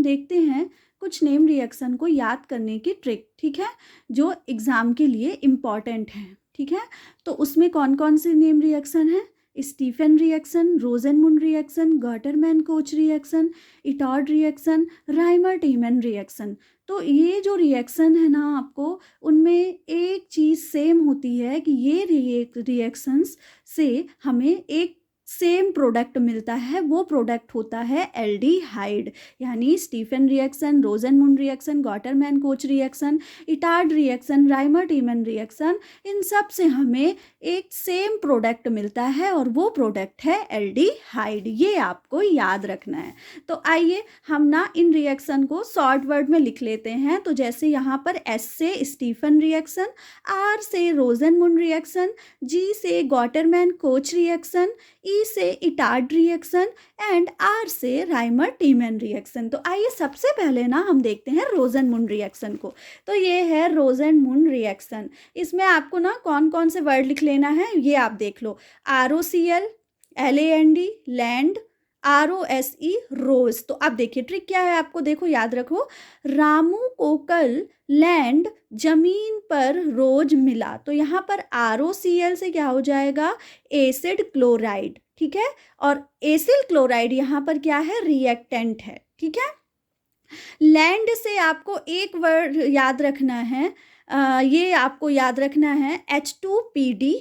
देखते हैं कुछ नेम रिएक्शन को याद करने की ट्रिक, ठीक है, जो एग्ज़ाम के लिए इम्पॉर्टेंट है, ठीक है। तो उसमें कौन कौन से नेम रिएक्शन हैं? Stephen reaction, Rosenmund reaction, Gattermann Koch reaction, इटॉड रिएक्शन, राइमर टीमन रिएक्शन। तो ये जो रिएक्शन है ना, आपको उनमें एक चीज़ सेम होती है कि ये रिएक्शंस से हमें एक सेम प्रोडक्ट मिलता है, वो प्रोडक्ट होता है एल्डिहाइड। यानी Stephen reaction, Rosenmund reaction, Gattermann Koch reaction, Etard reaction, Reimer Tiemann reaction, इन सब से हमें एक सेम प्रोडक्ट मिलता है और वो प्रोडक्ट है एल्डिहाइड। ये आपको याद रखना है। तो आइए हम ना इन रिएक्शन को शॉर्ट वर्ड में लिख लेते हैं। तो जैसे यहाँ पर एस से स्टीफन रिएक्शन, आर से रोजेनमुंड रिएक्शन, जी से गॉटरमैन कोच रिएक्शन, ई से इटार्ड रिएक्शन एंड आर से राइमर टीमन रिएक्शन। तो आइए सबसे पहले ना हम देखते हैं रोजेनमुंड रिएक्शन को। तो ये है रोजेनमुंड रिएक्शन। इसमें आपको ना कौन कौन से वर्ड लिख लेना है ये आप देख लो। ROCl, LAND लैंड, ROSE रोज। तो अब देखिए ट्रिक क्या है, आपको देखो याद रखो। रामू को कल लैंड जमीन पर रोज मिला। तो यहाँ पर ROCl से क्या हो जाएगा? एसिड क्लोराइड, ठीक है। और एसिल क्लोराइड यहाँ पर क्या है? रिएक्टेंट है, ठीक है। लैंड से आपको एक वर्ड याद रखना है, ये आपको याद रखना है H2PD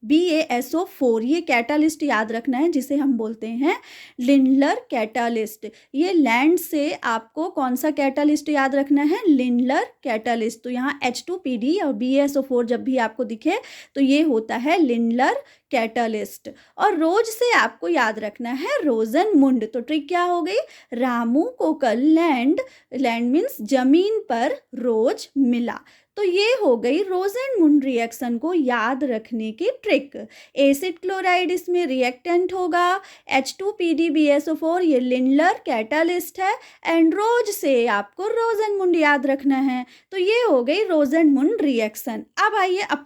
BaSO4। ये कैटालिस्ट याद रखना है जिसे हम बोलते हैं लिंडलर कैटालिस्ट। ये लैंड से आपको कौन सा कैटालिस्ट याद रखना है? Lindlar catalyst. तो यहाँ H2PD और BaSO4 जब भी आपको दिखे तो ये होता है लिंडलर कैटालिस्ट। और रोज से आपको याद रखना है रोजेनमुंड। तो ट्रिक क्या हो गई? रामू को कल लैंड मीन्स जमीन पर रोज मिला। तो ये हो गई रोजेनमुंड रिएक्शन को याद रखने की ट्रिक। एसिड क्लोराइड इसमें रिएक्टेंट होगा, H2PD BaSO4 ये लिंडलर कैटालिस्ट है एंड रोज से आपको रोजेनमुंड याद रखना है। तो ये हो गई रोजेनमुंड रिएक्शन। अब आइए अब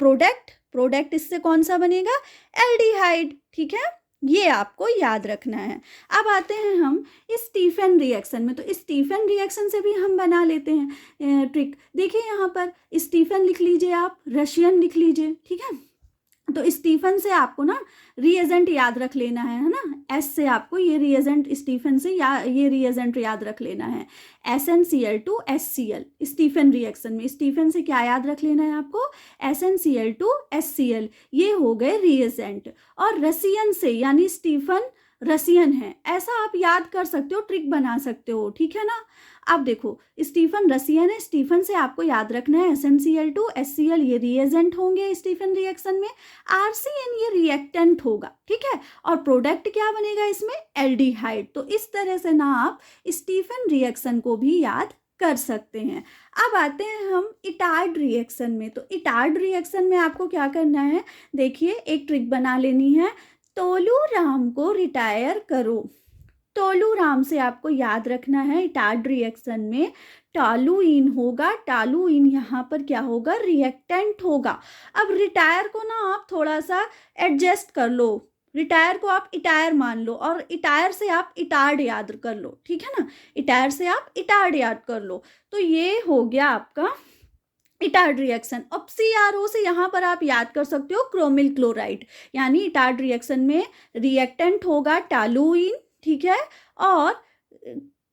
प्रोडक्ट इससे कौन सा बनेगा? एल्डिहाइड, ठीक है। ये आपको याद रखना है। अब आते हैं हम स्टीफन रिएक्शन में। तो स्टीफन रिएक्शन से भी हम बना लेते हैं ट्रिक। देखिए यहाँ पर स्टीफन लिख लीजिए, आप रशियन लिख लीजिए, ठीक है। तो स्टीफन से आपको ना रिएजेंट याद रख लेना है ना। एस से आपको ये रिएजेंट स्टीफन से ये रिएजेंट याद रख लेना है SnCl2HCl। स्टीफन रिएक्शन में स्टीफन से क्या याद रख लेना है आपको? SnCl2HCl। ये हो गए रिएजेंट। और रसियन से यानी स्टीफन रसियन है, ऐसा आप याद कर सकते हो, ट्रिक बना सकते हो, ठीक है ना। अब देखो स्टीफन रसियन है, स्टीफन से आपको याद रखना है SnCl2HCl ये रिएजेंट होंगे स्टीफन रिएक्शन में, RCN ये रिएक्टेंट होगा, ठीक है। और प्रोडक्ट क्या बनेगा इसमें? एल्डिहाइड। तो इस तरह से ना आप स्टीफन रिएक्शन को भी याद कर सकते हैं। अब आते हैं हम इटार्ड रिएक्शन में। तो इटार्ड रिएक्शन में आपको क्या करना है? देखिए एक ट्रिक बना लेनी है। तोलू राम को रिटायर करो। टोलू राम से आपको याद रखना है इटार्ड रिएक्शन में टॉलुइन होगा। टॉलुइन यहाँ पर क्या होगा? रिएक्टेंट होगा। अब रिटायर को ना आप थोड़ा सा एडजस्ट कर लो, रिटायर को आप इटायर मान लो और इटायर से आप इटार्ड याद कर लो, ठीक है ना। इटायर से आप इटार्ड याद कर लो। तो ये हो गया आपका इटार्ड रिएक्शन। अब CRO से यहाँ पर आप याद कर सकते हो क्रोमिल क्लोराइड। यानी इटार्ड रिएक्शन में रिएक्टेंट होगा टॉलुइन, ठीक है। और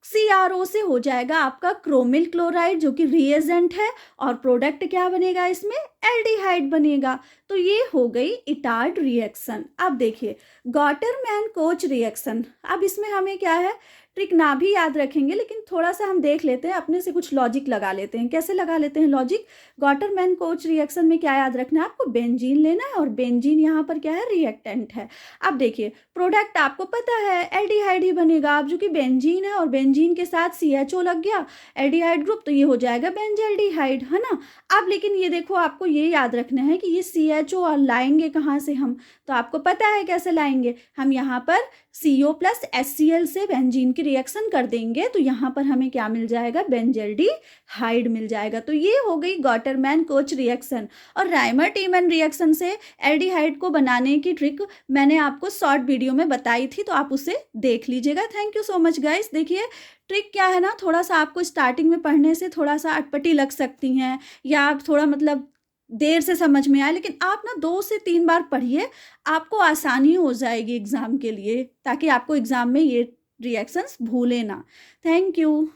CRO से हो जाएगा आपका क्रोमिल क्लोराइड जो कि रिएजेंट है और प्रोडक्ट क्या बनेगा इसमें? एल्डिहाइड बनेगा। तो ये हो गई इटार्ड रिएक्शन। अब देखिए गॉटरमैन कोच रिएक्शन। अब इसमें हमें क्या है? ट्रिक ना भी याद रखेंगे लेकिन थोड़ा सा हम देख लेते हैं, अपने से कुछ लॉजिक लगा लेते हैं। कैसे लगा लेते हैं लॉजिक? गॉटरमैन कोच रिएक्शन में क्या याद रखना है आपको? बेंजीन लेना है और बेंजीन यहाँ पर क्या है? रिएक्टेंट है। अब देखिए प्रोडक्ट आपको पता है एल्डिहाइड ही बनेगा। अब जो कि बेंजीन है और बेंजीन के साथ CHO लग गया एल्डिहाइड ग्रुप, तो ये हो जाएगा बेंजल्डिहाइड, है ना। अब लेकिन ये देखो आपको ये याद रखना है कि ये CHO लाएंगे कहाँ से हम? तो आपको पता है कैसे लाएंगे? हम यहाँ पर CO+HCl से बेंजीन की रिएक्शन कर देंगे तो यहाँ पर हमें क्या मिल जाएगा, बेंजल्डिहाइड मिल जाएगा। तो ये हो गई गॉटरमैन कोच रिएक्शन। और राइमर टीमन रिएक्शन से एल्डिहाइड को बनाने की ट्रिक मैंने आपको शॉर्ट वीडियो में बताई थी, तो आप उसे देख लीजिएगा। Thank you so much guys. देखिए ट्रिक क्या है ना, थोड़ा सा आपको स्टार्टिंग में पढ़ने से थोड़ा सा अटपटी लग सकती हैं, या आप थोड़ा मतलब देर से समझ में आए, लेकिन आप ना 2 से 3 बार पढ़िए, आपको आसानी हो जाएगी एग्ज़ाम के लिए, ताकि आपको एग्ज़ाम में ये रिएक्शंस भूले ना। Thank you.